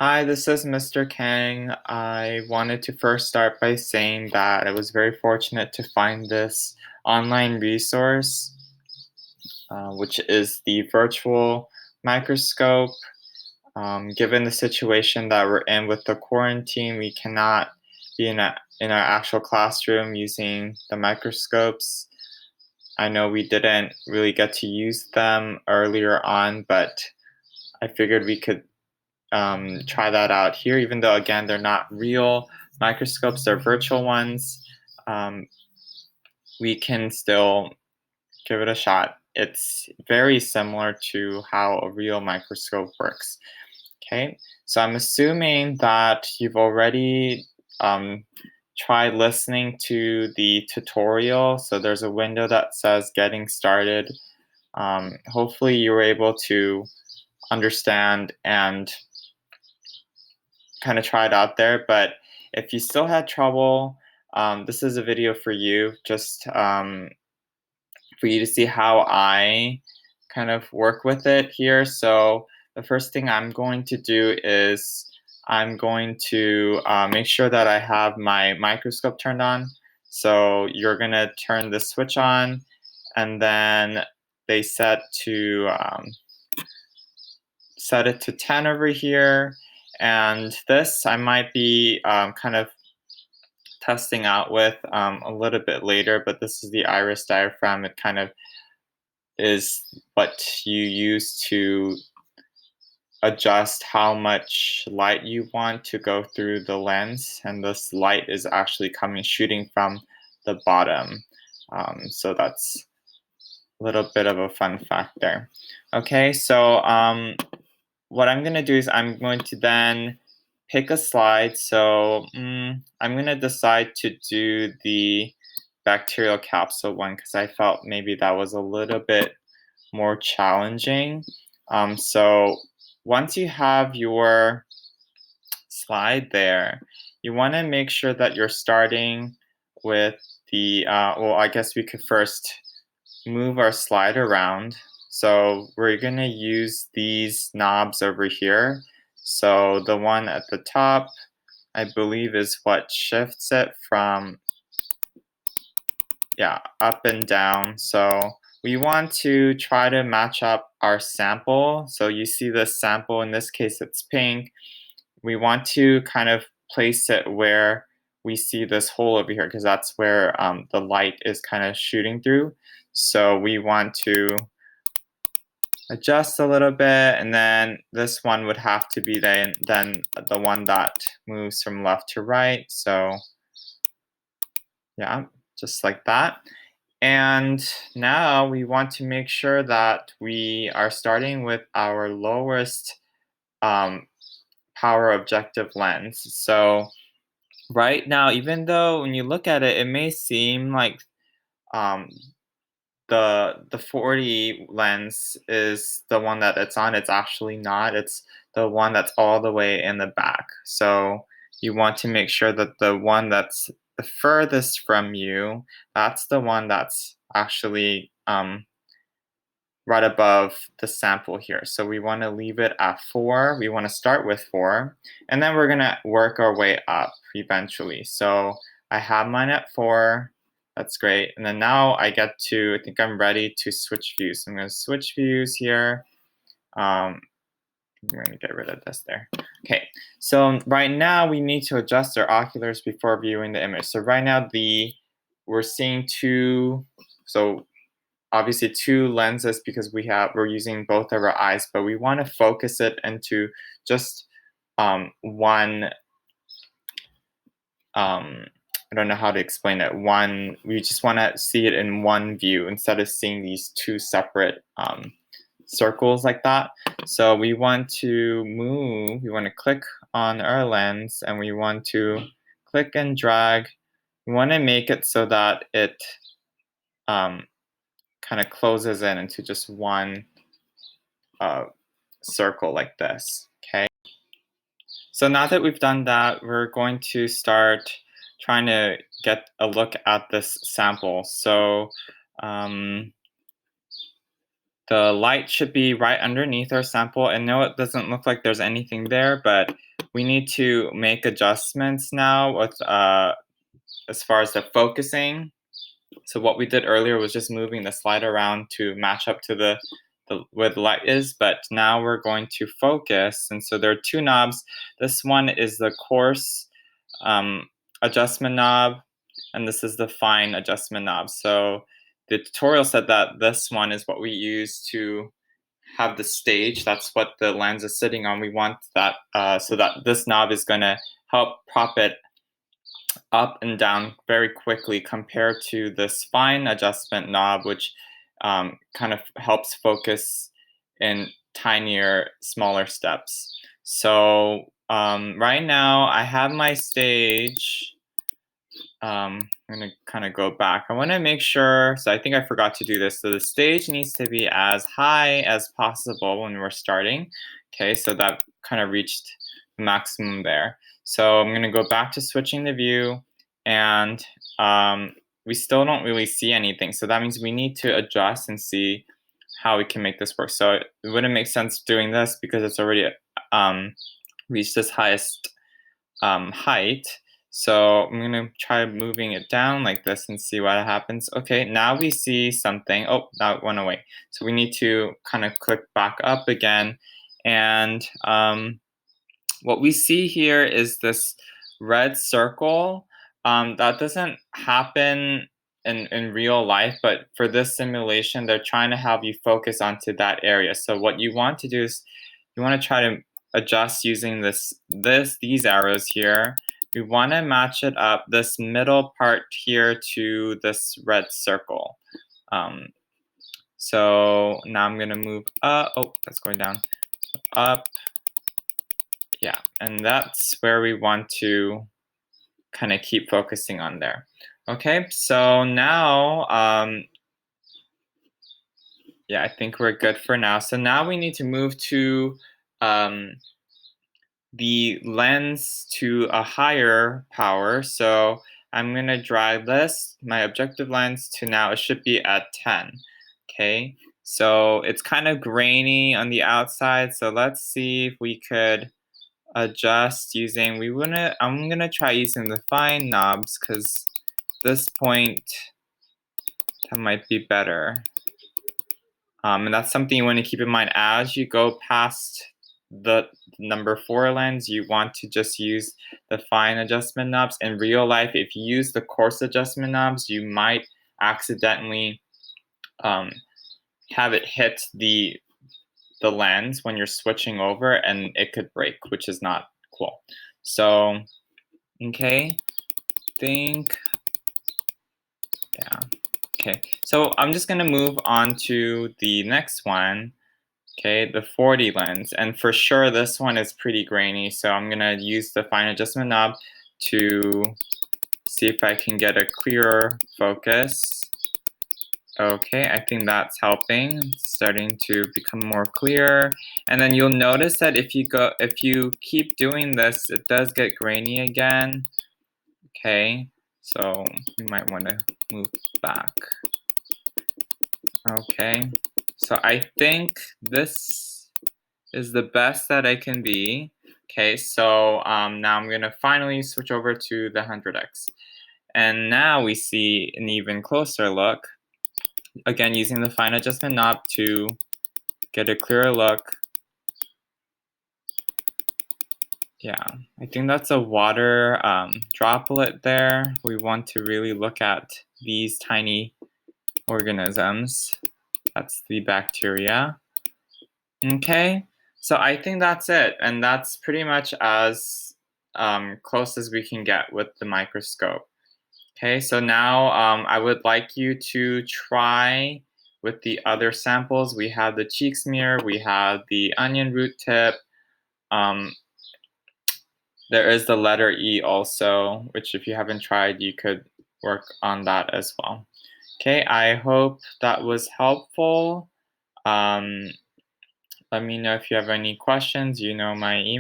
Hi, this is Mr. Kang. I wanted to first start by saying that I was very fortunate to find this online resource, which is the virtual microscope. Given the situation that we're in with the quarantine, we cannot be in our actual classroom using the microscopes. I know we didn't really get to use them earlier on, but I figured we could try that out here, even though, again, they're not real microscopes, they're virtual ones. Um, we can still give it a shot. It's very similar to how a real microscope works. Okay, so I'm assuming that you've already tried listening to the tutorial. So there's a window that says getting started. Hopefully you were able to understand and kind of try it out there. But if you still had trouble, this is a video for you, just for you to see how I kind of work with it here. So the first thing I'm going to do is I'm going to make sure that I have my microscope turned on. So you're going to turn the switch on, and then they set it to 10 over here. And this I might be kind of testing out with a little bit later, but this is the iris diaphragm. It kind of is what you use to adjust how much light you want to go through the lens, and this light is actually shooting from the bottom. So that's a little bit of a fun fact there. Okay, so what I'm going to do is I'm going to then pick a slide. So I'm going to decide to do the bacterial capsule one because I felt maybe that was a little bit more challenging. So once you have your slide there, you want to make sure that you're starting with the, well, I guess we could first move our slide around. So we're going to use these knobs over here. So the one at the top, I believe, is what shifts it from, up and down. So we want to try to match up our sample. So you see this sample, in this case it's pink. We want to kind of place it where we see this hole over here because that's where the light is kind of shooting through. So we want to adjust a little bit, and then this one would have to be then the one that moves from left to right. So yeah, just like that. And now we want to make sure that we are starting with our lowest power objective lens. So right now, even though when you look at it, it may seem like um, the 40 lens is the one that it's on. It's actually not. It's the one that's all the way in the back. So you want to make sure that the one that's the furthest from you, that's the one that's actually right above the sample here. So we want to leave it at 4. We want to start with 4, and then we're going to work our way up eventually. So I have mine at 4. That's great. And then now I think I'm ready to switch views. So I'm going to switch views here. I'm going to get rid of this there. Okay, so right now we need to adjust our oculars before viewing the image. So right now we're seeing obviously 2 lenses because we're using both of our eyes, but we want to focus it into just one. I don't know how to explain it. We just want to see it in one view instead of seeing these 2 separate circles like that. So we want to click on our lens, and we want to click and drag. We want to make it so that it kind of closes in into just one circle like this. Okay. So now that we've done that, we're going to start trying to get a look at this sample. So The light should be right underneath our sample, and no, it doesn't look like there's anything there, but we need to make adjustments now with as far as the focusing. So what we did earlier was just moving the slide around to match up to the where the light is, but now we're going to focus. And so there are two knobs. This one is the coarse adjustment knob, and this is the fine adjustment knob. So the tutorial said that this one is what we use to have the stage. That's what the lens is sitting on. We want that so that this knob is going to help prop it up and down very quickly compared to this fine adjustment knob, which kind of helps focus in tinier, smaller steps. So right now I have my stage. I'm gonna kind of go back. I want to make sure, so I think I forgot to do this. So the stage needs to be as high as possible when we're starting. Okay, so that kind of reached the maximum there. So I'm gonna go back to switching the view, and we still don't really see anything. So that means we need to adjust and see how we can make this work. So it wouldn't make sense doing this because it's already reached its highest height. So I'm gonna try moving it down like this and see what happens. Okay, now we see something. Oh, that went away. So we need to kind of click back up again. And what we see here is this red circle. That doesn't happen in real life, but for this simulation, they're trying to have you focus onto that area. So what you want to do is you want to try to adjust using these arrows here. We want to match it up, this middle part here, to this red circle. So now I'm going to move up. Oh, that's going down. Up. Yeah, and that's where we want to kind of keep focusing on there. Okay, so now, yeah, I think we're good for now. So now we need to move to the lens to a higher power. So I'm gonna drag this, my objective lens, to now it should be at 10. Okay, so it's kind of grainy on the outside. So let's see if we could adjust using, I'm gonna try using the fine knobs because this point that might be better. And that's something you want to keep in mind as you go past the number 4 lens. You want to just use the fine adjustment knobs. In real life, if you use the coarse adjustment knobs, you might accidentally have it hit the lens when you're switching over, and it could break, which is not cool. So, okay, think, yeah, okay. So I'm just gonna move on to the next one. Okay, the 40 lens, and for sure this one is pretty grainy, so I'm gonna use the fine adjustment knob to see if I can get a clearer focus. Okay, I think that's helping. It's starting to become more clear. And then you'll notice that if you keep doing this, it does get grainy again. Okay, so you might want to move back. Okay, so I think this is the best that I can be. Okay, so now I'm gonna finally switch over to the 100x. And now we see an even closer look. Again, using the fine adjustment knob to get a clearer look. Yeah, I think that's a water droplet there. We want to really look at these tiny organisms. That's the bacteria. Okay, so I think that's it. And that's pretty much as close as we can get with the microscope. Okay, so now I would like you to try with the other samples. We have the cheek smear, we have the onion root tip. There is the letter E also, which if you haven't tried, you could work on that as well. Okay, I hope that was helpful. Let me know if you have any questions. You know my email.